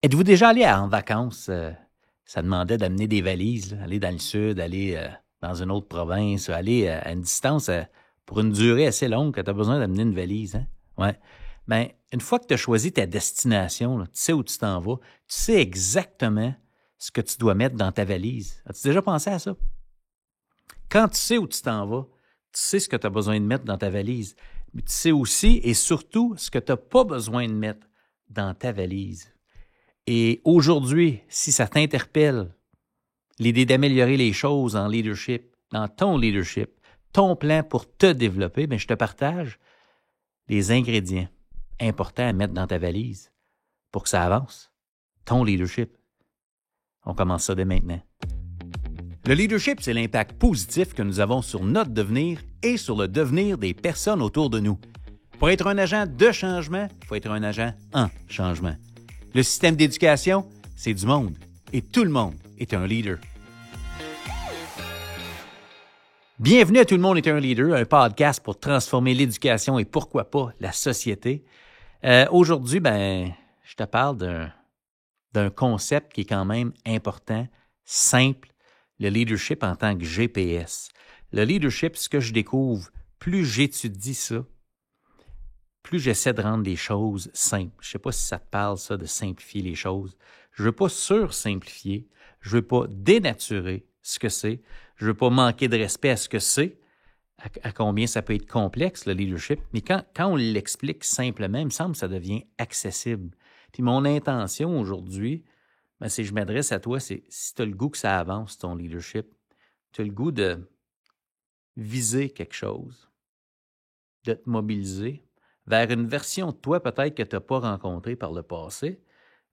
Êtes-vous déjà allé en vacances? Ça demandait d'amener des valises, là, aller dans le sud, aller dans une autre province, aller à une distance pour une durée assez longue que tu as besoin d'amener une valise. Hein? Ouais. Ben, une fois que tu as choisi ta destination, là, tu sais où tu t'en vas, tu sais exactement ce que tu dois mettre dans ta valise. As-tu déjà pensé à ça? Quand tu sais où tu t'en vas, tu sais ce que tu as besoin de mettre dans ta valise. Mais tu sais aussi et surtout ce que tu n'as pas besoin de mettre dans ta valise. Et aujourd'hui, si ça t'interpelle, l'idée d'améliorer les choses en leadership, dans ton leadership, ton plan pour te développer, bien, je te partage les ingrédients importants à mettre dans ta valise pour que ça avance. Ton leadership. On commence ça dès maintenant. Le leadership, c'est l'impact positif que nous avons sur notre devenir et sur le devenir des personnes autour de nous. Pour être un agent de changement, il faut être un agent en changement. Le système d'éducation, c'est du monde et tout le monde est un leader. Bienvenue à Tout le monde est un leader, un podcast pour transformer l'éducation et pourquoi pas la société. Aujourd'hui, je te parle d'un concept qui est quand même important, simple, le leadership en tant que GPS. Le leadership, ce que je découvre, plus j'étudie ça, plus j'essaie de rendre les choses simples. Je ne sais pas si ça te parle, ça, de simplifier les choses. Je ne veux pas sursimplifier. Je ne veux pas dénaturer ce que c'est. Je ne veux pas manquer de respect à ce que c'est, à combien ça peut être complexe, le leadership. Mais quand on l'explique simplement, il me semble que ça devient accessible. Puis mon intention aujourd'hui, c'est que je m'adresse à toi, c'est si tu as le goût que ça avance, ton leadership, tu as le goût de viser quelque chose, de te mobiliser vers une version de toi peut-être que tu n'as pas rencontrée par le passé,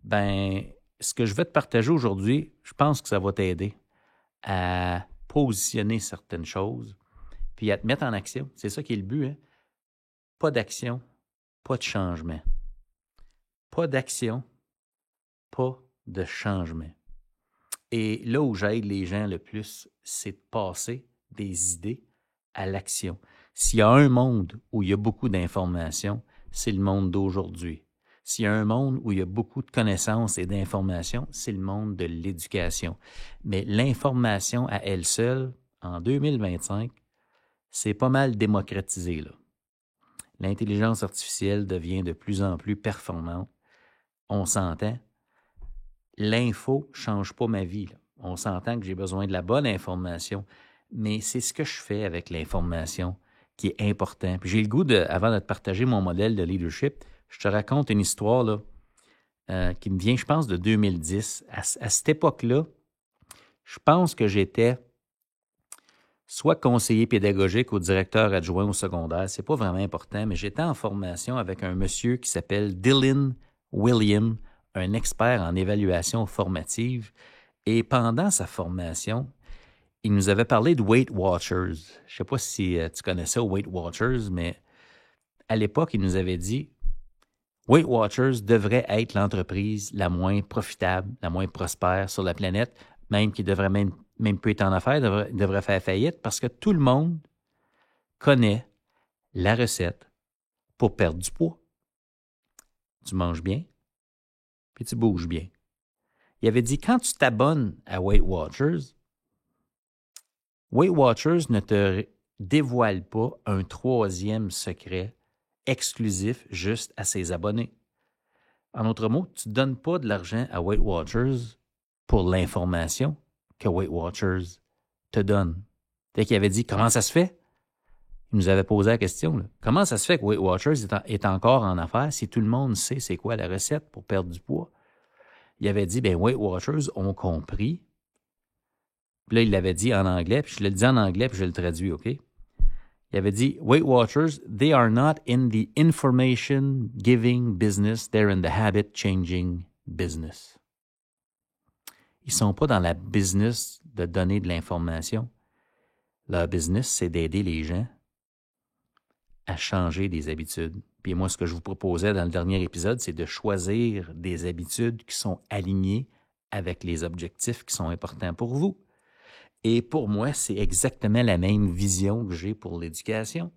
ce que je vais te partager aujourd'hui, je pense que ça va t'aider à positionner certaines choses, puis à te mettre en action. C'est ça qui est le but, hein? Pas d'action, pas de changement. Pas d'action, pas de changement. Et là où j'aide les gens le plus, c'est de passer des idées à l'action. S'il y a un monde où il y a beaucoup d'informations, c'est le monde d'aujourd'hui. S'il y a un monde où il y a beaucoup de connaissances et d'informations, c'est le monde de l'éducation. Mais l'information à elle seule, en 2025, c'est pas mal démocratisé, là. L'intelligence artificielle devient de plus en plus performante. On s'entend. L'info ne change pas ma vie, là. On s'entend que j'ai besoin de la bonne information, mais c'est ce que je fais avec l'information qui est important. Puis j'ai le goût, avant de te partager mon modèle de leadership, je te raconte une histoire là, qui me vient, je pense, de 2010. À cette époque-là, je pense que j'étais soit conseiller pédagogique ou directeur adjoint au secondaire. C'est pas vraiment important, mais j'étais en formation avec un monsieur qui s'appelle Dylan William, un expert en évaluation formative. Et pendant sa formation, il nous avait parlé de Weight Watchers. Je ne sais pas si tu connais ça, Weight Watchers, mais à l'époque, il nous avait dit Weight Watchers devrait être l'entreprise la moins profitable, la moins prospère sur la planète, même qui devrait même plus être en affaires, devrait faire faillite parce que tout le monde connaît la recette pour perdre du poids. Tu manges bien, puis tu bouges bien. Il avait dit, quand tu t'abonnes à Weight Watchers ne te dévoile pas un troisième secret exclusif juste à ses abonnés. En d'autres mots, tu ne donnes pas de l'argent à Weight Watchers pour l'information que Weight Watchers te donne. Fait qu'il avait dit, comment ça se fait? Il nous avait posé la question, là. Comment ça se fait que Weight Watchers est encore en affaires si tout le monde sait c'est quoi la recette pour perdre du poids? Il avait dit, Weight Watchers ont compris. Puis là, il l'avait dit en anglais, puis je le dis en anglais, puis je le traduis, OK? Il avait dit, Weight Watchers, they are not in the information-giving business, they're in the habit-changing business. Ils ne sont pas dans la business de donner de l'information. Leur business, c'est d'aider les gens à changer des habitudes. Puis moi, ce que je vous proposais dans le dernier épisode, c'est de choisir des habitudes qui sont alignées avec les objectifs qui sont importants pour vous. Et pour moi, c'est exactement la même vision que j'ai pour l'éducation,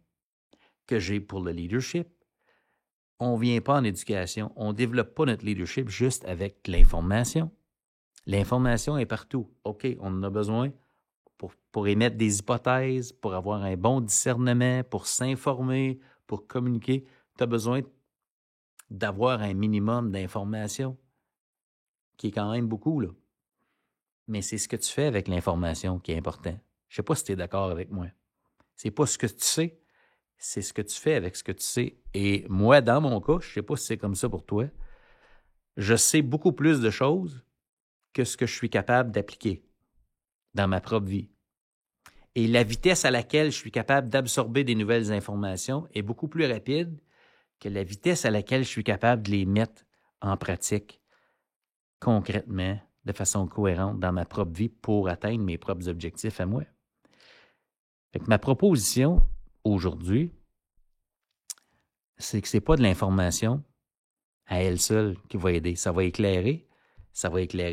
que j'ai pour le leadership. on ne vient pas en éducation, on ne développe pas notre leadership juste avec l'information. L'information est partout. OK, on en a besoin pour émettre des hypothèses, pour avoir un bon discernement, pour s'informer, pour communiquer. Tu as besoin d'avoir un minimum d'informations, qui est quand même beaucoup, là. Mais c'est ce que tu fais avec l'information qui est important. Je ne sais pas si tu es d'accord avec moi. C'est pas ce que tu sais, c'est ce que tu fais avec ce que tu sais. Et moi, dans mon cas, je ne sais pas si c'est comme ça pour toi, je sais beaucoup plus de choses que ce que je suis capable d'appliquer dans ma propre vie. Et la vitesse à laquelle je suis capable d'absorber des nouvelles informations est beaucoup plus rapide que la vitesse à laquelle je suis capable de les mettre en pratique concrètement, de façon cohérente dans ma propre vie pour atteindre mes propres objectifs à moi. Fait que ma proposition aujourd'hui, c'est que ce n'est pas de l'information à elle seule qui va aider. Ça va éclairer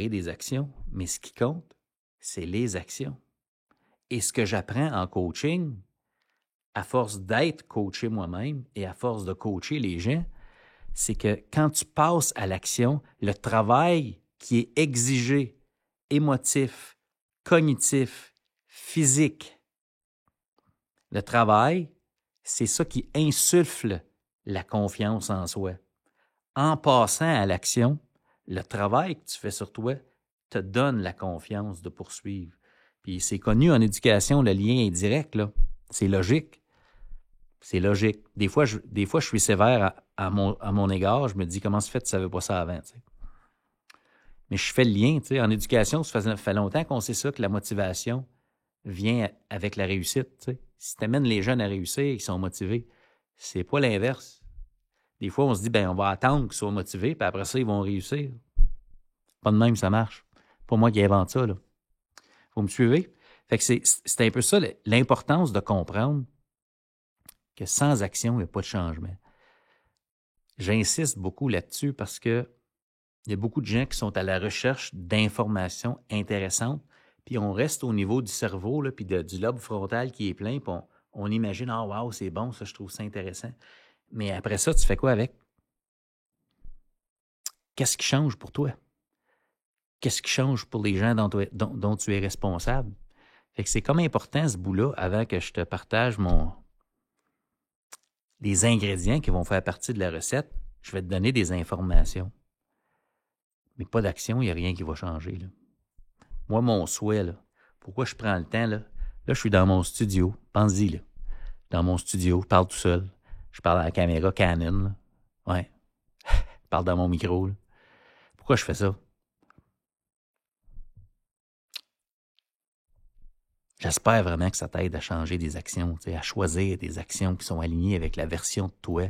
des actions, mais ce qui compte, c'est les actions. Et ce que j'apprends en coaching, à force d'être coaché moi-même et à force de coacher les gens, c'est que quand tu passes à l'action, le travail qui est exigé, émotif, cognitif, physique, le travail, c'est ça qui insuffle la confiance en soi. En passant à l'action, le travail que tu fais sur toi te donne la confiance de poursuivre. Puis c'est connu en éducation, le lien est direct, là. C'est logique. C'est logique. Des fois, je suis sévère à mon égard. Je me dis, comment se fait que tu ne savais pas ça avant? T'sais? Mais je fais le lien. T'sais. En éducation, ça fait longtemps qu'on sait ça, que la motivation vient avec la réussite. T'sais. Si tu amènes les jeunes à réussir, ils sont motivés. C'est pas l'inverse. Des fois, on se dit, on va attendre qu'ils soient motivés, puis après ça, ils vont réussir. Pas de même, ça marche. Pas moi qui invente ça, là. Vous me suivez? Fait que c'est un peu ça, l'importance de comprendre que sans action, il n'y a pas de changement. J'insiste beaucoup là-dessus parce que il y a beaucoup de gens qui sont à la recherche d'informations intéressantes, puis on reste au niveau du cerveau, là, puis du lobe frontal qui est plein, puis on imagine, ah, wow, c'est bon, ça, je trouve ça intéressant. Mais après ça, tu fais quoi avec? Qu'est-ce qui change pour toi? Qu'est-ce qui change pour les gens dont tu es responsable? Fait que c'est comme important ce bout-là, avant que je te partage les ingrédients qui vont faire partie de la recette, je vais te donner des informations. Mais pas d'action, il n'y a rien qui va changer. Là. Moi, mon souhait, là, pourquoi je prends le temps, là, je suis dans mon studio, pense-y, là. Dans mon studio, je parle tout seul. Je parle à la caméra Canon, là. Ouais. Je parle dans mon micro, là. Pourquoi je fais ça? J'espère vraiment que ça t'aide à changer des actions, à choisir des actions qui sont alignées avec la version de toi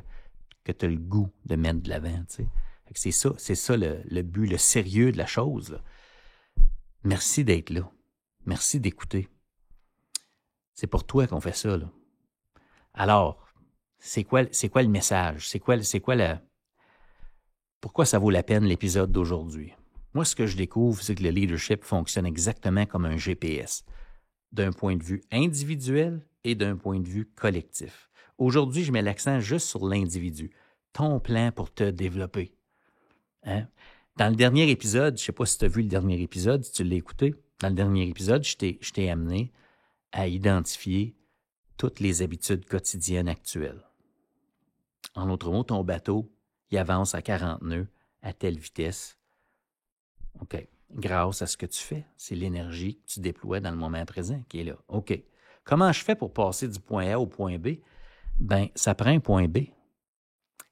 que tu as le goût de mettre de l'avant. C'est ça le but, le sérieux de la chose. Là. Merci d'être là. Merci d'écouter. C'est pour toi qu'on fait ça. Là. Alors, c'est quoi le message? Pourquoi ça vaut la peine l'épisode d'aujourd'hui? Moi, ce que je découvre, c'est que le leadership fonctionne exactement comme un GPS. D'un point de vue individuel et d'un point de vue collectif. Aujourd'hui, je mets l'accent juste sur l'individu. Ton plan pour te développer. Hein? Dans le dernier épisode, je ne sais pas si tu as vu le dernier épisode, si tu l'as écouté, dans le dernier épisode, je t'ai amené à identifier toutes les habitudes quotidiennes actuelles. En d'autres mots, ton bateau, il avance à 40 nœuds à telle vitesse. OK. Grâce à ce que tu fais, c'est l'énergie que tu déploies dans le moment présent qui est là. OK. Comment je fais pour passer du point A au point B? Ça prend un point B.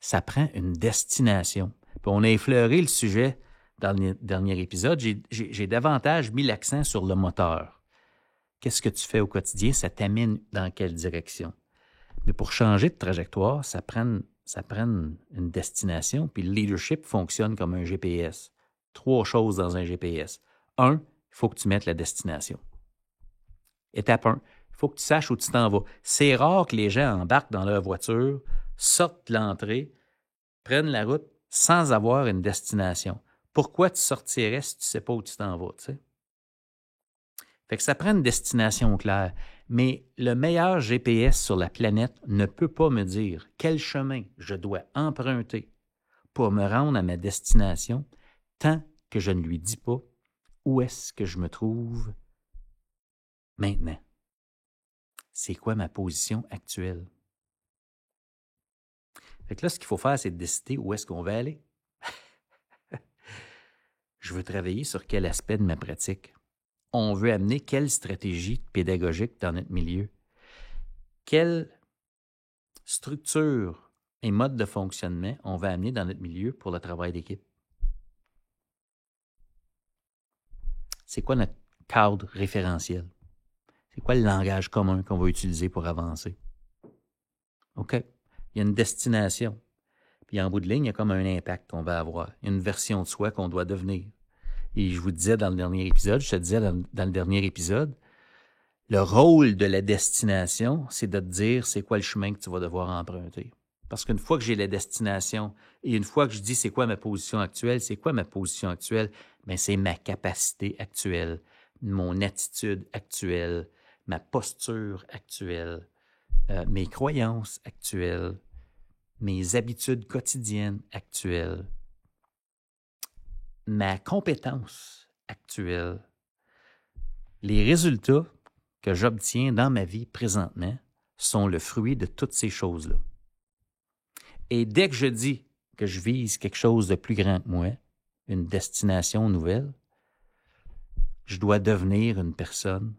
Ça prend une destination. Puis on a effleuré le sujet dans le dernier épisode. J'ai davantage mis l'accent sur le moteur. Qu'est-ce que tu fais au quotidien? Ça t'amène dans quelle direction? Mais pour changer de trajectoire, ça prend une destination. Puis le leadership fonctionne comme un GPS. 3 choses dans un GPS. 1, il faut que tu mettes la destination. Étape 1, il faut que tu saches où tu t'en vas. C'est rare que les gens embarquent dans leur voiture, sortent de l'entrée, prennent la route sans avoir une destination. Pourquoi tu sortirais si tu ne sais pas où tu t'en vas, tu sais? Fait que ça prend une destination claire. Mais le meilleur GPS sur la planète ne peut pas me dire quel chemin je dois emprunter pour me rendre à ma destination tant que je ne lui dis pas où est-ce que je me trouve maintenant. C'est quoi ma position actuelle? Fait que là, ce qu'il faut faire, c'est de décider où est-ce qu'on va aller. Je veux travailler sur quel aspect de ma pratique. On veut amener quelle stratégie pédagogique dans notre milieu. Quelle structure et mode de fonctionnement on va amener dans notre milieu pour le travail d'équipe. C'est quoi notre cadre référentiel? C'est quoi le langage commun qu'on va utiliser pour avancer? OK. Il y a une destination. Puis en bout de ligne, il y a comme un impact qu'on va avoir. Il y a une version de soi qu'on doit devenir. Et je vous disais dans le dernier épisode, je te disais dans le dernier épisode, le rôle de la destination, c'est de te dire c'est quoi le chemin que tu vas devoir emprunter. Parce qu'une fois que j'ai la destination et une fois que je dis c'est quoi ma position actuelle, c'est quoi ma position actuelle? Bien, c'est ma capacité actuelle, mon attitude actuelle, ma posture actuelle, mes croyances actuelles, mes habitudes quotidiennes actuelles, ma compétence actuelle. Les résultats que j'obtiens dans ma vie présentement sont le fruit de toutes ces choses-là. Et dès que je dis que je vise quelque chose de plus grand que moi, une destination nouvelle, je dois devenir une personne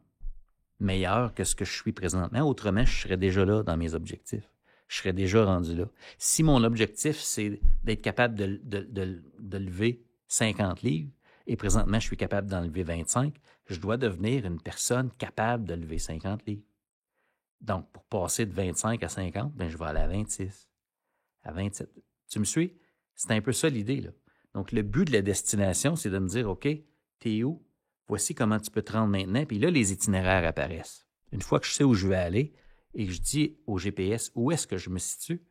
meilleure que ce que je suis présentement. Autrement, je serais déjà là dans mes objectifs. Je serais déjà rendu là. Si mon objectif, c'est d'être capable de lever 50 livres, et présentement, je suis capable d'en lever 25, je dois devenir une personne capable de lever 50 livres. Donc, pour passer de 25 à 50, bien, je vais aller à 26, à 27. Tu me suis? C'est un peu ça l'idée, là. Donc, le but de la destination, c'est de me dire, OK, t'es où? Voici comment tu peux te rendre maintenant. Puis là, les itinéraires apparaissent. Une fois que je sais où je vais aller et que je dis au GPS où est-ce que je me situe,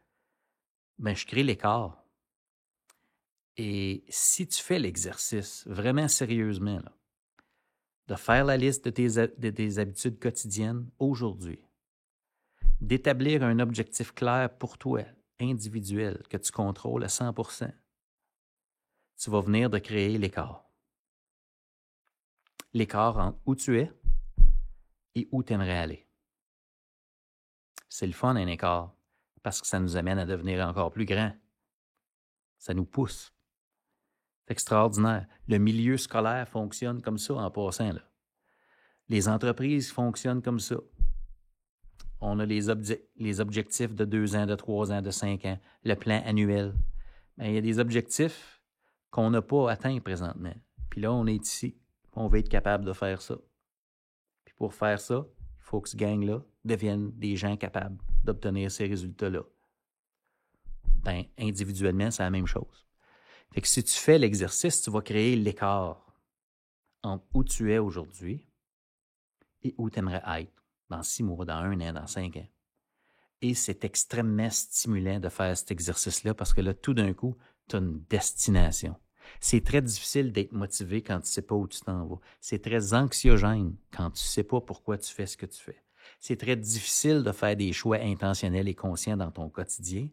bien, je crée l'écart. Et si tu fais l'exercice vraiment sérieusement, là, de faire la liste de tes habitudes quotidiennes aujourd'hui, d'établir un objectif clair pour toi, individuel, que tu contrôles à 100%, tu vas venir de créer l'écart. L'écart entre où tu es et où tu aimerais aller. C'est le fun, un écart, parce que ça nous amène à devenir encore plus grand. Ça nous pousse. C'est extraordinaire. Le milieu scolaire fonctionne comme ça en passant, là. Les entreprises fonctionnent comme ça. On a les objectifs de 2 ans, de 3 ans, de 5 ans, le plan annuel. Bien, il y a des objectifs qu'on n'a pas atteints présentement. Puis là, on est ici. On va être capable de faire ça. Puis pour faire ça, il faut que ce gang-là devienne des gens capables d'obtenir ces résultats-là. Bien, individuellement, c'est la même chose. Fait que si tu fais l'exercice, tu vas créer l'écart entre où tu es aujourd'hui et où tu aimerais être dans 6 mois, dans 1 an, dans 5 ans. Et c'est extrêmement stimulant de faire cet exercice-là parce que là, tout d'un coup, tu as une destination. C'est très difficile d'être motivé quand tu ne sais pas où tu t'en vas. C'est très anxiogène quand tu ne sais pas pourquoi tu fais ce que tu fais. C'est très difficile de faire des choix intentionnels et conscients dans ton quotidien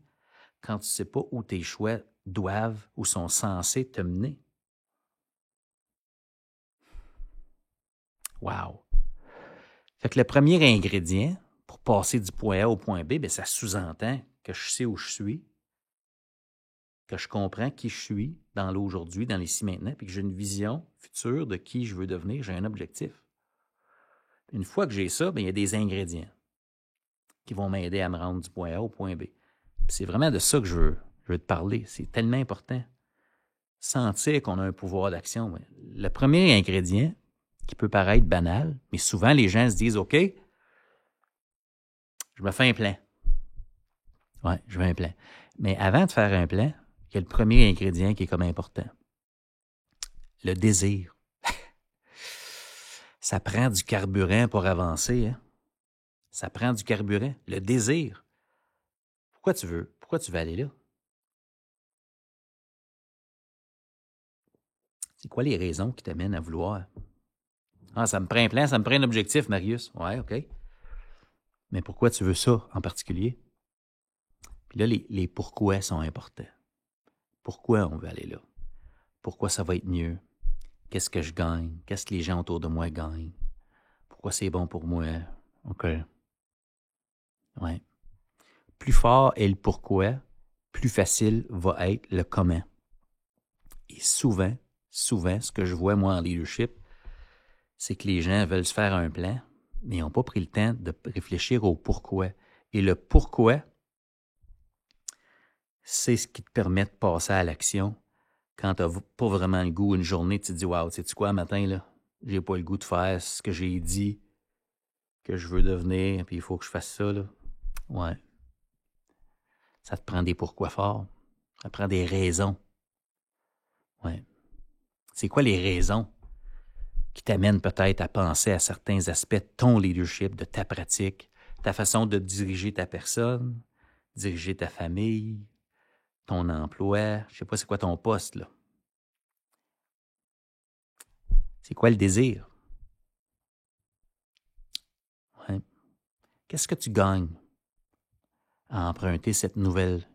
quand tu ne sais pas où tes choix doivent ou sont censés te mener. Wow! Fait que le premier ingrédient pour passer du point A au point B, bien, ça sous-entend que je sais où je suis, que je comprends qui je suis dans l'aujourd'hui, dans l'ici maintenant, puis que j'ai une vision future de qui je veux devenir, j'ai un objectif. Une fois que j'ai ça, bien, il y a des ingrédients qui vont m'aider à me rendre du point A au point B. Puis c'est vraiment de ça que je veux te parler. C'est tellement important. Sentir qu'on a un pouvoir d'action. Le premier ingrédient, qui peut paraître banal, mais souvent les gens se disent, OK, je me fais un plan. Oui, je veux un plan. Mais avant de faire un plan, il y a le premier ingrédient qui est comme important. Le désir. Ça prend du carburant pour avancer. Hein? Ça prend du carburant. Le désir. Pourquoi tu veux aller là? C'est quoi les raisons qui t'amènent à vouloir? Ah, ça me prend un plan, ça me prend un objectif, Marius. Ouais, OK. Mais pourquoi tu veux ça en particulier? Puis là, les pourquoi sont importants. Pourquoi on veut aller là? Pourquoi ça va être mieux? Qu'est-ce que je gagne? Qu'est-ce que les gens autour de moi gagnent? Pourquoi c'est bon pour moi? OK. Ouais. Plus fort est le pourquoi, plus facile va être le comment. Et souvent, ce que je vois moi en leadership, c'est que les gens veulent se faire un plan, mais ils n'ont pas pris le temps de réfléchir au pourquoi. Et le pourquoi, c'est ce qui te permet de passer à l'action. Quand tu n'as pas vraiment le goût une journée, tu te dis « Wow, sais-tu quoi, matin, là? J'ai pas le goût de faire ce que j'ai dit que je veux devenir, puis il faut que je fasse ça, là. » Ouais. Ça te prend des pourquoi forts. Ça te prend des raisons. Ouais. C'est quoi les raisons qui t'amènent peut-être à penser à certains aspects de ton leadership, de ta pratique, ta façon de diriger ta personne, diriger ta famille, ton emploi, je sais pas c'est quoi ton poste, là. C'est quoi le désir? Ouais. Qu'est-ce que tu gagnes à emprunter cette nouvelle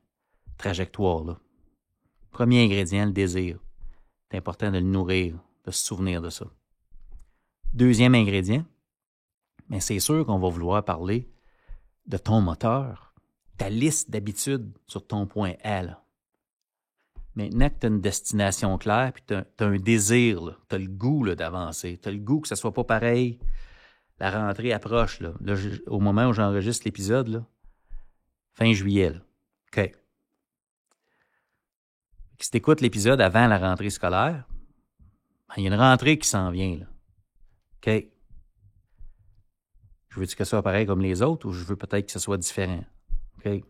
trajectoire-là? Premier ingrédient, le désir. C'est important de le nourrir, de se souvenir de ça. Deuxième ingrédient, mais c'est sûr qu'on va vouloir parler de ton moteur, ta liste d'habitudes sur ton point A, là. Maintenant que tu as une destination claire, puis tu as un désir, tu as le goût là, d'avancer, tu as le goût que ça ne soit pas pareil. La rentrée approche, là. Là, au moment où j'enregistre l'épisode, là, fin juillet. Là. OK. Si tu écoutes l'épisode avant la rentrée scolaire, ben, il y a une rentrée qui s'en vient. Là. OK. Je veux-tu que ça soit pareil comme les autres ou je veux peut-être que ce soit différent? OK.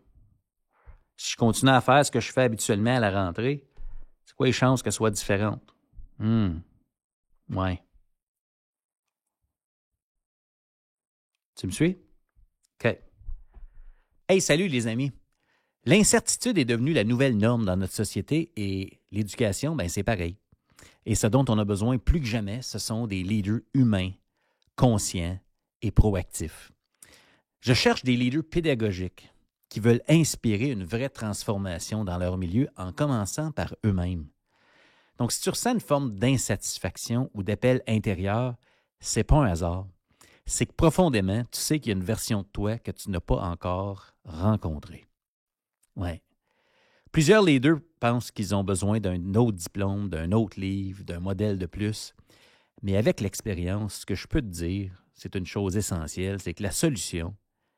Si je continue à faire ce que je fais habituellement à la rentrée, c'est quoi les chances qu'elle soit différente? Ouais. Tu me suis? OK. Hey, salut les amis. L'incertitude est devenue la nouvelle norme dans notre société et l'éducation, ben c'est pareil. Et ce dont on a besoin plus que jamais, ce sont des leaders humains, conscients et proactifs. Je cherche des leaders pédagogiques qui veulent inspirer une vraie transformation dans leur milieu en commençant par eux-mêmes. Donc, si tu ressens une forme d'insatisfaction ou d'appel intérieur, c'est pas un hasard. C'est que profondément, tu sais qu'il y a une version de toi que tu n'as pas encore rencontrée. Ouais. Plusieurs leaders pensent qu'ils ont besoin d'un autre diplôme, d'un autre livre, d'un modèle de plus. Mais avec l'expérience, ce que je peux te dire, c'est une chose essentielle, c'est que la solution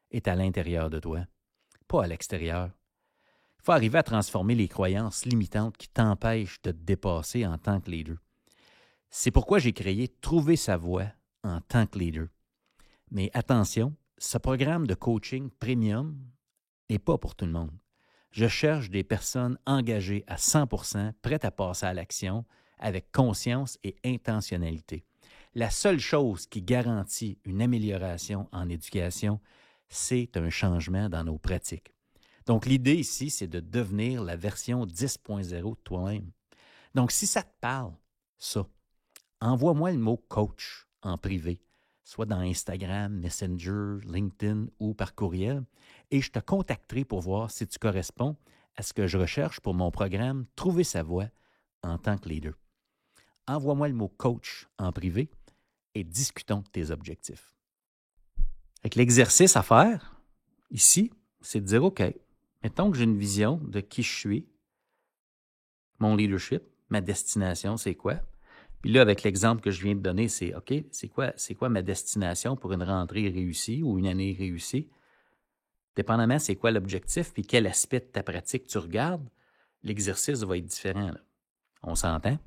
est à l'intérieur de toi, pas à l'extérieur. Il faut arriver à transformer les croyances limitantes qui t'empêchent de te dépasser en tant que leader. C'est pourquoi j'ai créé Trouver sa voie en tant que leader. Mais attention, ce programme de coaching premium n'est pas pour tout le monde. Je cherche des personnes engagées à 100%, prêtes à passer à l'action avec conscience et intentionnalité. La seule chose qui garantit une amélioration en éducation, c'est un changement dans nos pratiques. Donc, l'idée ici, c'est de devenir la version 10.0 de toi-même. Donc, si ça te parle, ça, envoie-moi le mot « coach » en privé, soit dans Instagram, Messenger, LinkedIn ou par courriel, et je te contacterai pour voir si tu corresponds à ce que je recherche pour mon programme « Trouver sa voie en tant que leader ». Envoie-moi le mot « coach » en privé et discutons de tes objectifs. Avec l'exercice à faire, ici, c'est de dire « OK, mettons que j'ai une vision de qui je suis, mon leadership, ma destination, c'est quoi? » Puis là, avec l'exemple que je viens de donner, c'est OK, c'est quoi ma destination pour une rentrée réussie ou une année réussie? Dépendamment, c'est quoi l'objectif, puis quel aspect de ta pratique tu regardes, l'exercice va être différent. Là. On s'entend?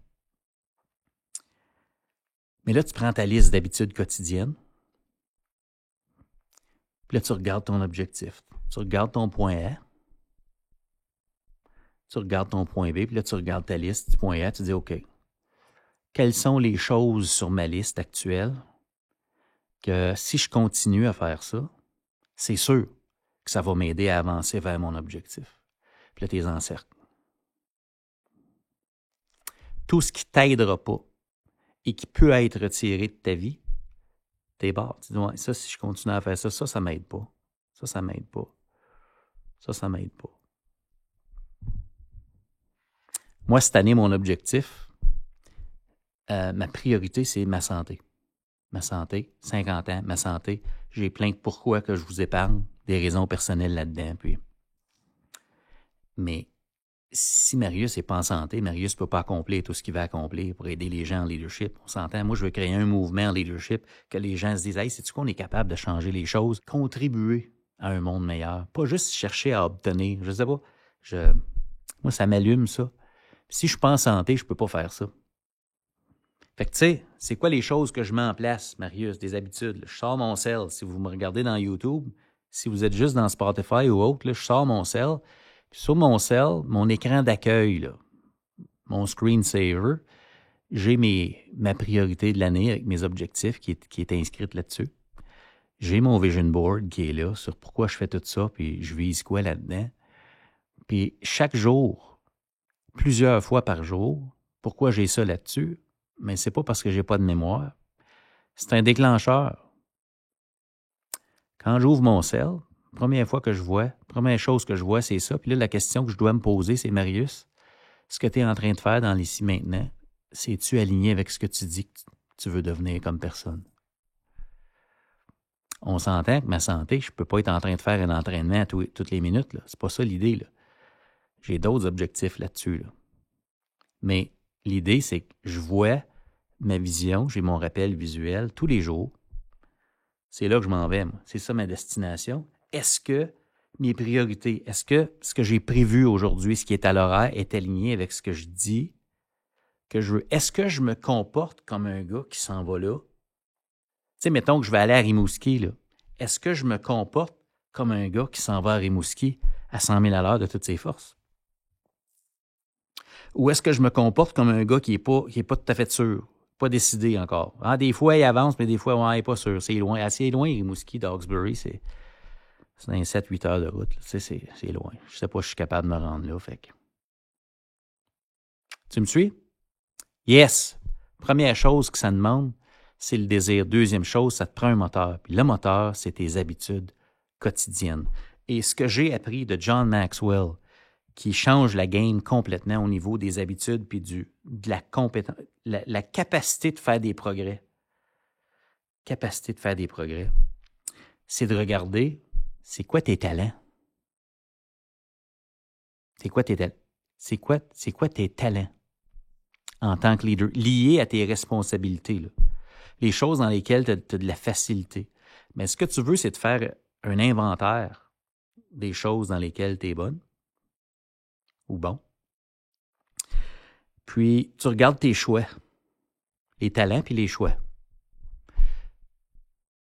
Mais là, tu prends ta liste d'habitudes quotidiennes, puis là, tu regardes ton objectif. Tu regardes ton point A, tu regardes ton point B, puis là, tu regardes ta liste du point A, tu dis OK, quelles sont les choses sur ma liste actuelle que si je continue à faire ça, c'est sûr que ça va m'aider à avancer vers mon objectif. Puis là, tu les encercles. Tout ce qui ne t'aidera pas et qui peut être retiré de ta vie, t'es barre. Tu dis, ouais, ça, si je continue à faire ça, ça ne m'aide pas. Ça m'aide pas. Ça m'aide pas. Moi, cette année, mon objectif, ma priorité, c'est ma santé. Ma santé, 50 ans, ma santé. J'ai plein de pourquoi que je vous épargne, des raisons personnelles là-dedans. Mais si Marius n'est pas en santé, Marius ne peut pas accomplir tout ce qu'il va accomplir pour aider les gens en leadership. On s'entend, moi, je veux créer un mouvement en leadership que les gens se disent « Hey, sais-tu qu'on est capable de changer les choses, contribuer à un monde meilleur, pas juste chercher à obtenir. » Je sais pas, moi, ça m'allume, ça. Si je suis pas en santé, je peux pas faire ça. Fait que, tu sais, c'est quoi les choses que je mets en place, Marius, des habitudes? Là, je sors mon cell. Si vous me regardez dans YouTube, si vous êtes juste dans Spotify ou autre, là, je sors mon cell. Puis sur mon cell, mon écran d'accueil, là, mon screensaver, j'ai ma priorité de l'année avec mes objectifs qui est inscrite là-dessus. J'ai mon vision board qui est là sur pourquoi je fais tout ça, puis je vise quoi là-dedans. Puis chaque jour, plusieurs fois par jour, pourquoi j'ai ça là-dessus? Mais c'est pas parce que j'ai pas de mémoire. C'est un déclencheur. Quand j'ouvre mon cell, première chose que je vois, c'est ça. Puis là, la question que je dois me poser, c'est Marius, ce que tu es en train de faire dans l'ici maintenant, c'est-tu aligné avec ce que tu dis que tu veux devenir comme personne? On s'entend que ma santé, je ne peux pas être en train de faire un entraînement toutes les minutes. Là. C'est pas ça l'idée. Là. J'ai d'autres objectifs là-dessus. Là. Mais l'idée, c'est que je vois ma vision, j'ai mon rappel visuel tous les jours. C'est là que je m'en vais, moi. C'est ça ma destination. Est-ce que mes priorités, est-ce que ce que j'ai prévu aujourd'hui, ce qui est à l'horaire, est aligné avec ce que je dis que je veux? Est-ce que je me comporte comme un gars qui s'en va là? Tu sais, mettons que je vais aller à Rimouski, là. Est-ce que je me comporte comme un gars qui s'en va à Rimouski à 100 000 à l'heure de toutes ses forces? Ou est-ce que je me comporte comme un gars qui est pas tout à fait sûr, pas décidé encore? Ah, des fois, il avance, mais des fois, il n'est pas sûr. C'est loin, assez loin, Rimouski, d'Hawkesbury, c'est dans 7-8 heures de route. Tu sais, c'est loin. Je sais pas si je suis capable de me rendre là. Fait que... Tu me suis? Yes! Première chose que ça demande, c'est le désir. Deuxième chose, ça te prend un moteur. Puis le moteur, c'est tes habitudes quotidiennes. Et ce que j'ai appris de John Maxwell, qui change la game complètement au niveau des habitudes puis de la compétence, la capacité de faire des progrès. Capacité de faire des progrès. C'est de regarder, c'est quoi tes talents? C'est quoi tes talents? C'est quoi tes talents en tant que leader, liés à tes responsabilités, là. Les choses dans lesquelles tu as de la facilité. Mais ce que tu veux, c'est de faire un inventaire des choses dans lesquelles tu es bonne ou bon. Puis, tu regardes tes choix, les talents puis les choix.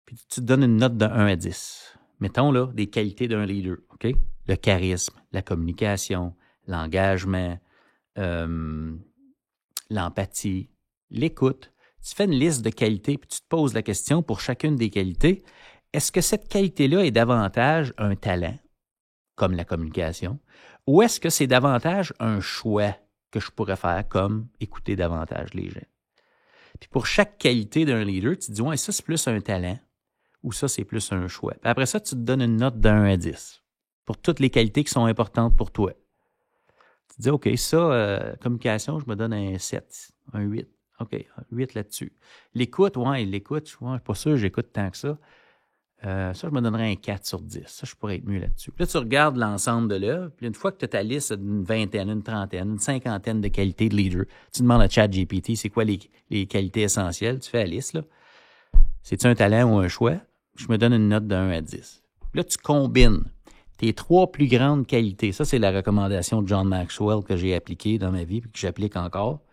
Puis, tu te donnes une note de 1 à 10. Mettons, là, des qualités d'un leader, OK? Le charisme, la communication, l'engagement, l'empathie, l'écoute. Tu fais une liste de qualités puis tu te poses la question pour chacune des qualités. Est-ce que cette qualité-là est davantage un talent, comme la communication, ou est-ce que c'est davantage un choix que je pourrais faire, comme écouter davantage les gens? Puis pour chaque qualité d'un leader, tu te dis, ouais, ça, c'est plus un talent ou ça, c'est plus un choix. Puis après ça, tu te donnes une note de 1 à 10 pour toutes les qualités qui sont importantes pour toi. Tu te dis, OK, ça, communication, je me donne un 7, un 8. OK, un 8 là-dessus. L'écoute, je suis pas sûr que j'écoute tant que ça. Ça, je me donnerais un 4 sur 10. Ça, je pourrais être mieux là-dessus. Puis là, tu regardes l'ensemble de l'œuvre, puis une fois que tu as ta liste d'une vingtaine, une trentaine, une cinquantaine de qualités de leader, tu demandes à ChatGPT, c'est quoi les qualités essentielles, tu fais la liste, là. C'est-tu un talent ou un choix? Je me donne une note de 1 à 10. Puis là, tu combines tes 3 plus grandes qualités. Ça, c'est la recommandation de John Maxwell que j'ai appliquée dans ma vie, puis que j'applique encore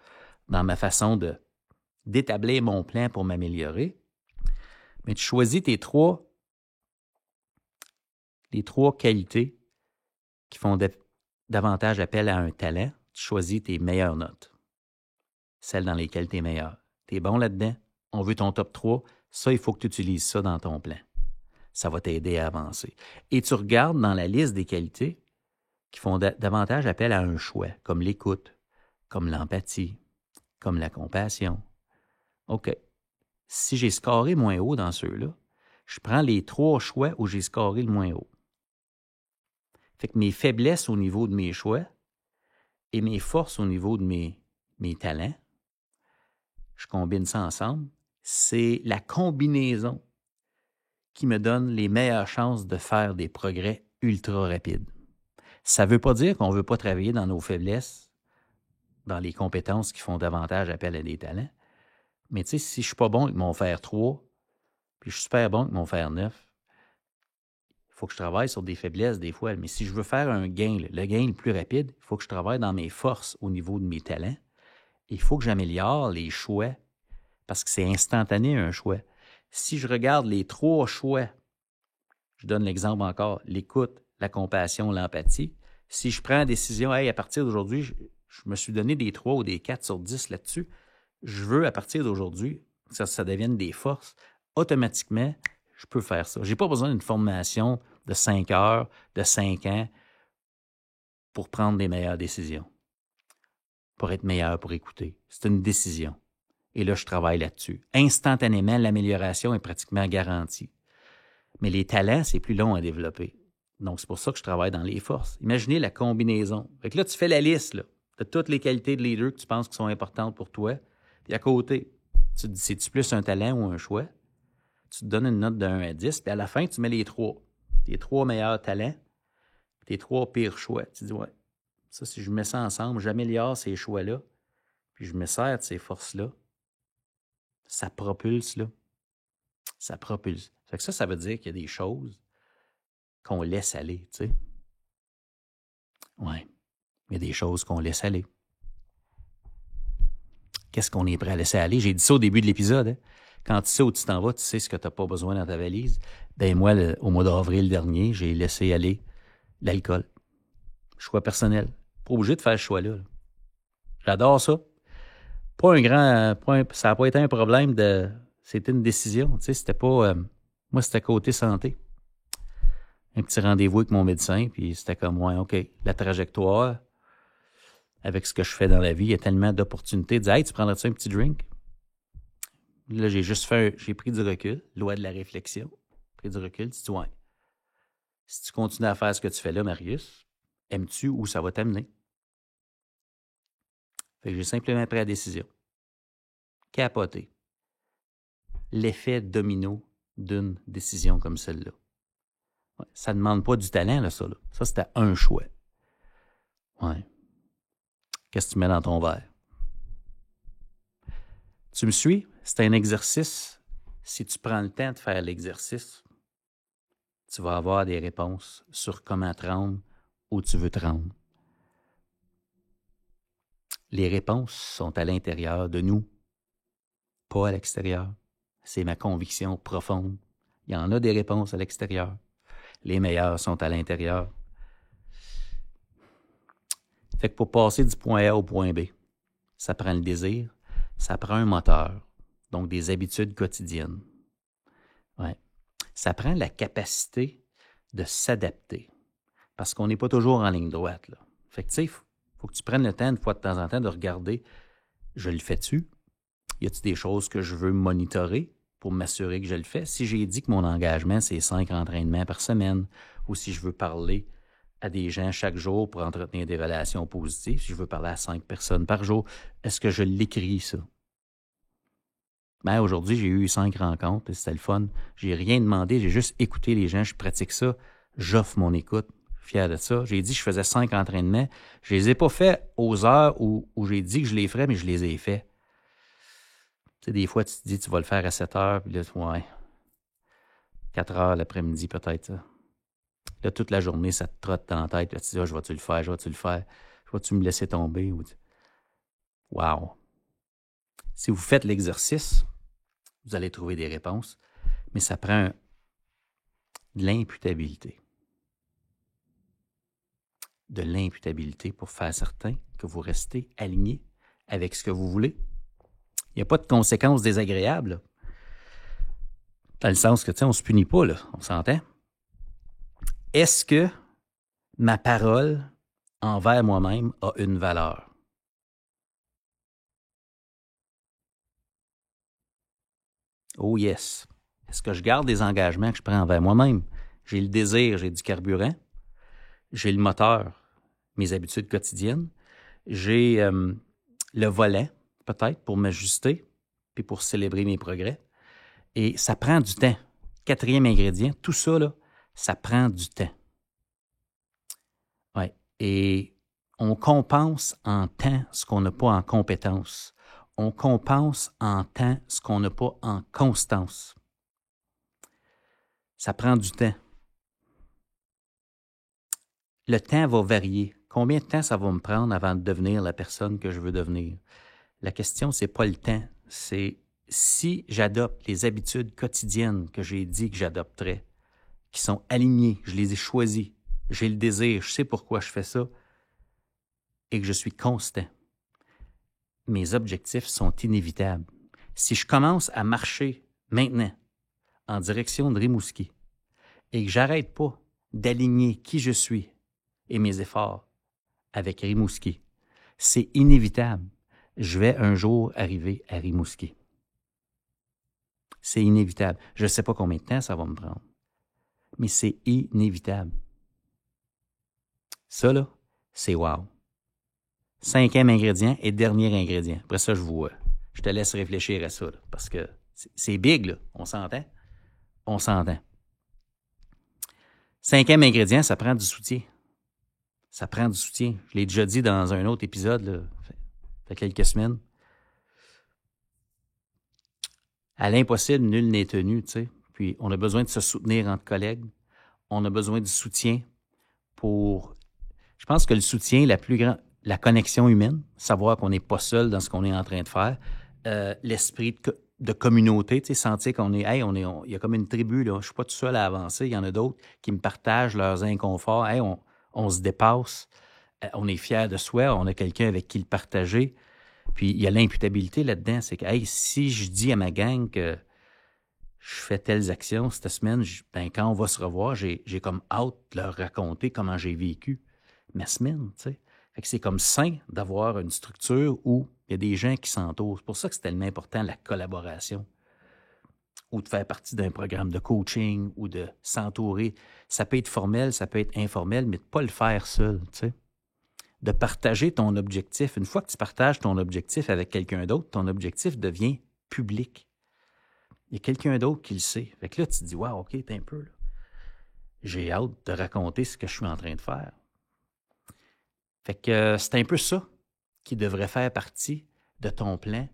dans ma façon d'établir mon plan pour m'améliorer. Mais tu choisis les 3 qualités qui font davantage appel à un talent. Tu choisis tes meilleures notes, celles dans lesquelles tu es meilleur. Tu es bon là-dedans, on veut ton top 3. Ça, il faut que tu utilises ça dans ton plan. Ça va t'aider à avancer. Et tu regardes dans la liste des qualités qui font davantage appel à un choix, comme l'écoute, comme l'empathie, comme la compassion. OK. Si j'ai scoré moins haut dans ceux-là, je prends les 3 choix où j'ai scoré le moins haut. Fait que mes faiblesses au niveau de mes choix et mes forces au niveau de mes talents, je combine ça ensemble. C'est la combinaison qui me donne les meilleures chances de faire des progrès ultra rapides. Ça ne veut pas dire qu'on ne veut pas travailler dans nos faiblesses, dans les compétences qui font davantage appel à des talents. Mais tu sais, si je ne suis pas bon avec mon fer 3, puis je suis super bon avec mon fer 9, il faut que je travaille sur des faiblesses des fois. Mais si je veux faire un gain, le gain le plus rapide, il faut que je travaille dans mes forces au niveau de mes talents. Il faut que j'améliore les choix parce que c'est instantané un choix. Si je regarde les 3 choix, je donne l'exemple encore, l'écoute, la compassion, l'empathie. Si je prends la décision, hey, à partir d'aujourd'hui, je me suis donné des 3 ou des 4 sur 10 là-dessus, je veux à partir d'aujourd'hui que ça devienne des forces, automatiquement, je peux faire ça. Je n'ai pas besoin d'une formation de 5 heures, de 5 ans pour prendre des meilleures décisions, pour être meilleur, pour écouter. C'est une décision. Et là, je travaille là-dessus. Instantanément, l'amélioration est pratiquement garantie. Mais les talents, c'est plus long à développer. Donc, c'est pour ça que je travaille dans les forces. Imaginez la combinaison. Fait que là, tu fais la liste là, de toutes les qualités de leader que tu penses qui sont importantes pour toi. Puis à côté, tu te dis, c'est-tu plus un talent ou un choix? Tu te donnes une note de 1 à 10, puis à la fin, tu mets les 3. Tes 3 meilleurs talents, tes 3 pires choix. Tu dis, ouais, ça, si je mets ça ensemble, j'améliore ces choix-là, puis je me sers de ces forces-là, ça propulse, là. Ça propulse. Fait que ça veut dire qu'il y a des choses qu'on laisse aller, tu sais. Oui, il y a des choses qu'on laisse aller. Qu'est-ce qu'on est prêt à laisser aller? J'ai dit ça au début de l'épisode. Hein? Quand tu sais où tu t'en vas, tu sais ce que tu n'as pas besoin dans ta valise. Ben moi, au mois d'avril dernier, j'ai laissé aller l'alcool. Choix personnel. Pas obligé de faire ce choix-là. J'adore ça. Pas un grand... ça n'a pas été un problème de... C'était une décision. Tu sais, c'était pas... moi, c'était côté santé. Un petit rendez-vous avec mon médecin, puis c'était comme, ouais, OK, la trajectoire, avec ce que je fais dans la vie, il y a tellement d'opportunités de dire, hey, tu prendrais-tu un petit drink? Là, j'ai pris du recul, loi de la réflexion, pris du recul, tu dis, ouais, si tu continues à faire ce que tu fais là, Marius, aimes-tu où ça va t'amener? Fait que j'ai simplement pris la décision. Capoter. L'effet domino d'une décision comme celle-là. Ouais, ça ne demande pas du talent, là, ça. Là. Ça, c'était un choix. Ouais. Qu'est-ce que tu mets dans ton verre? Tu me suis? C'est un exercice. Si tu prends le temps de faire l'exercice, tu vas avoir des réponses sur comment te rendre où tu veux te rendre. Les réponses sont à l'intérieur de nous, pas à l'extérieur. C'est ma conviction profonde. Il y en a des réponses à l'extérieur. Les meilleures sont à l'intérieur. Fait que pour passer du point A au point B, ça prend le désir, ça prend un moteur, donc des habitudes quotidiennes. Ouais. Ça prend la capacité de s'adapter, parce qu'on n'est pas toujours en ligne droite. Là. Fait que tu sais, il faut que tu prennes le temps, de fois de temps en temps, de regarder, je le fais-tu? Y a-t-il des choses que je veux monitorer pour m'assurer que je le fais? Si j'ai dit que mon engagement, c'est 5 entraînements par semaine, ou si je veux parler à des gens chaque jour pour entretenir des relations positives, si je veux parler à 5 personnes par jour, est-ce que je l'écris, ça? Ben, aujourd'hui, j'ai eu 5 rencontres, c'était le fun. J'ai rien demandé, j'ai juste écouté les gens, je pratique ça, j'offre mon écoute, fier de ça. J'ai dit que je faisais 5 entraînements, je les ai pas faits aux heures où j'ai dit que je les ferais, mais je les ai faits. Tu sais, des fois, tu te dis, tu vas le faire à 7 heures, puis là, ouais, 4 heures l'après-midi peut-être. Ça. Là, toute la journée, ça te trotte dans la tête. Là, tu te dis, je vais-tu le faire, je vais-tu le faire, je vais-tu me laisser tomber? Wow! Si vous faites l'exercice, vous allez trouver des réponses, mais ça prend de l'imputabilité. De l'imputabilité pour faire certain que vous restez aligné avec ce que vous voulez. Il n'y a pas de conséquences désagréables. Là. Dans le sens que, tu sais, on ne se punit pas, là, on s'entend. Est-ce que ma parole envers moi-même a une valeur? Oh yes. Est-ce que je garde les engagements que je prends envers moi-même? J'ai le désir, j'ai du carburant. J'ai le moteur, mes habitudes quotidiennes. J'ai le volant, peut-être, pour m'ajuster, puis pour célébrer mes progrès. Et ça prend du temps. Quatrième ingrédient, tout ça, là, ça prend du temps. Ouais. Et on compense en temps ce qu'on n'a pas en compétence. On compense en temps ce qu'on n'a pas en constance. Ça prend du temps. Le temps va varier. Combien de temps ça va me prendre avant de devenir la personne que je veux devenir? La question, c'est pas le temps. C'est si j'adopte les habitudes quotidiennes que j'ai dit que j'adopterais, qui sont alignées, je les ai choisies, j'ai le désir, je sais pourquoi je fais ça, et que je suis constant. Mes objectifs sont inévitables. Si je commence à marcher maintenant en direction de Rimouski et que j'arrête pas d'aligner qui je suis et mes efforts avec Rimouski, c'est inévitable. Je vais un jour arriver à Rimouski. C'est inévitable. Je ne sais pas combien de temps ça va me prendre, mais c'est inévitable. Ça, là, c'est wow. 5e ingrédient et dernier ingrédient. Après ça, je te laisse réfléchir à ça, là, parce que c'est big, là. On s'entend? On s'entend. 5e ingrédient, ça prend du soutien. Ça prend du soutien. Je l'ai déjà dit dans un autre épisode, là, fait quelques semaines. À l'impossible, nul n'est tenu, tu sais. Puis, on a besoin de se soutenir entre collègues. On a besoin du soutien pour... Je pense que le soutien, la connexion humaine, savoir qu'on n'est pas seul dans ce qu'on est en train de faire, l'esprit de communauté, tu sais, sentir qu'on est... Hey, il y a comme une tribu, là. Je ne suis pas tout seul à avancer. Il y en a d'autres qui me partagent leurs inconforts. Hey, on se dépasse. On est fiers de soi. On a quelqu'un avec qui le partager. Puis, il y a l'imputabilité là-dedans. C'est que, hey, si je dis à ma gang que je fais telles actions cette semaine, quand on va se revoir, j'ai comme hâte de leur raconter comment j'ai vécu ma semaine, tu sais. Fait que c'est comme sain d'avoir une structure où il y a des gens qui s'entourent. C'est pour ça que c'est tellement important, la collaboration. Ou de faire partie d'un programme de coaching ou de s'entourer. Ça peut être formel, ça peut être informel, mais de ne pas le faire seul, tu sais. De partager ton objectif. Une fois que tu partages ton objectif avec quelqu'un d'autre, ton objectif devient public. Il y a quelqu'un d'autre qui le sait. Fait que là, tu te dis, wow, OK, t'es un peu là. J'ai hâte de raconter ce que je suis en train de faire. Fait que c'est un peu ça qui devrait faire partie de ton plan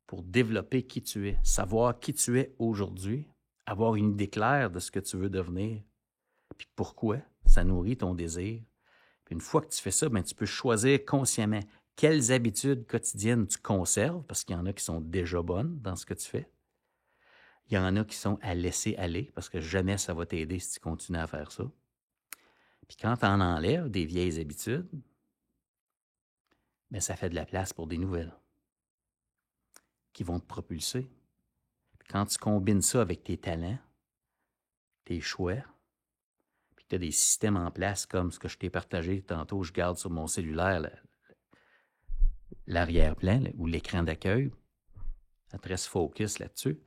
pour développer qui tu es. Savoir qui tu es aujourd'hui, avoir une idée claire de ce que tu veux devenir, puis pourquoi ça nourrit ton désir. Puis une fois que tu fais ça, ben, tu peux choisir consciemment quelles habitudes quotidiennes tu conserves, parce qu'il y en a qui sont déjà bonnes dans ce que tu fais. Il y en a qui sont à laisser aller, parce que jamais ça va t'aider si tu continues à faire ça. Puis quand tu en enlèves des vieilles habitudes, bien, ça fait de la place pour des nouvelles qui vont te propulser. Puis quand tu combines ça avec tes talents, tes choix, puis tu as des systèmes en place comme ce que je t'ai partagé tantôt, je garde sur mon cellulaire l'arrière-plan ou l'écran d'accueil, ça te reste focus là-dessus,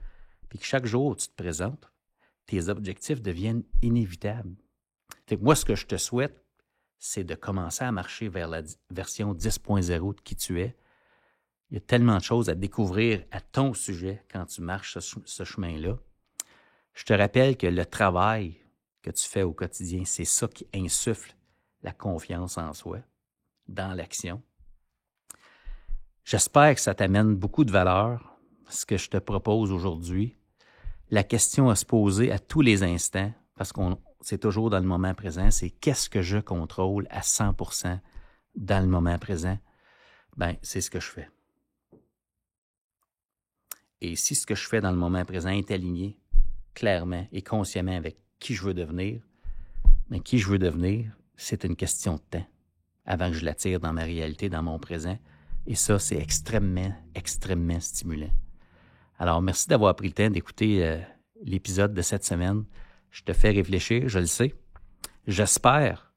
puis que chaque jour où tu te présentes, tes objectifs deviennent inévitables. Fait que moi, ce que je te souhaite, c'est de commencer à marcher vers la version 10.0 de qui tu es. Il y a tellement de choses à découvrir à ton sujet quand tu marches ce chemin-là. Je te rappelle que le travail que tu fais au quotidien, c'est ça qui insuffle la confiance en soi, dans l'action. J'espère que ça t'amène beaucoup de valeur, ce que je te propose aujourd'hui. La question à se poser à tous les instants, parce qu'on c'est toujours dans le moment présent, c'est qu'est-ce que je contrôle à 100% dans le moment présent? Bien, c'est ce que je fais. Et si ce que je fais dans le moment présent est aligné clairement et consciemment avec qui je veux devenir, bien, qui je veux devenir, c'est une question de temps avant que je l'attire dans ma réalité, dans mon présent. Et ça, c'est extrêmement, extrêmement stimulant. Alors, merci d'avoir pris le temps d'écouter l'épisode de cette semaine. Je te fais réfléchir, je le sais. J'espère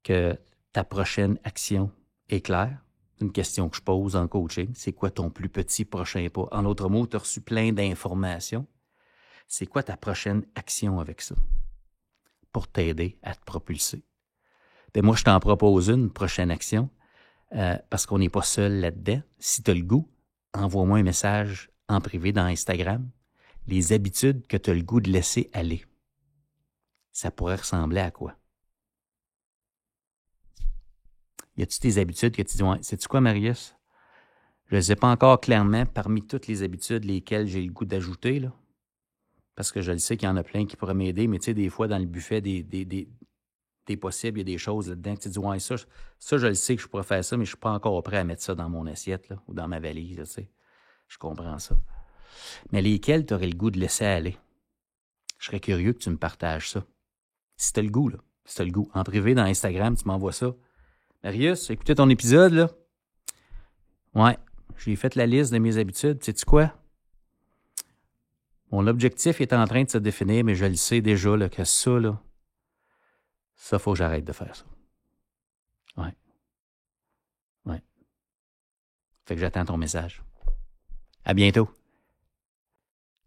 que ta prochaine action est claire. C'est une question que je pose en coaching. C'est quoi ton plus petit prochain pas? En d'autres mots, tu as reçu plein d'informations. c'est quoi ta prochaine action avec ça pour t'aider à te propulser? Ben moi, je t'en propose une prochaine action parce qu'on n'est pas seul là-dedans. Si tu as le goût, envoie-moi un message en privé dans Instagram. Les habitudes que tu as le goût de laisser aller. Ça pourrait ressembler à quoi? Y a-tu des habitudes que tu dis, ouais, sais-tu quoi, Marius? Je ne sais pas encore clairement parmi toutes les habitudes lesquelles j'ai le goût d'ajouter, là. Parce que je le sais qu'il y en a plein qui pourraient m'aider, mais tu sais, des fois, dans le buffet des possibles, il y a des choses là-dedans que tu dis, ouais, ça, je le sais que je pourrais faire ça, mais je ne suis pas encore prêt à mettre ça dans mon assiette, là, ou dans ma valise, là, tu sais. Je comprends ça. Mais lesquelles tu aurais le goût de laisser aller? Je serais curieux que tu me partages ça. Si tu as le goût, là. Si tu as le goût. En privé, dans Instagram, tu m'envoies ça. Marius, j'ai écouté ton épisode, là. Ouais, j'ai fait la liste de mes habitudes. Sais-tu quoi? Mon objectif est en train de se définir, mais je le sais déjà là, que ça, il faut que j'arrête de faire ça. Ouais. Ouais. Fait que j'attends ton message. À bientôt.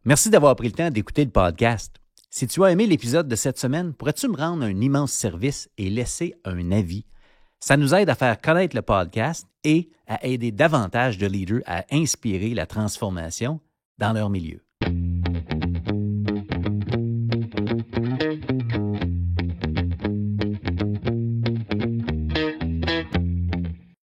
Merci d'avoir pris le temps d'écouter le podcast. Si tu as aimé l'épisode de cette semaine, pourrais-tu me rendre un immense service et laisser un avis? Ça nous aide à faire connaître le podcast et à aider davantage de leaders à inspirer la transformation dans leur milieu.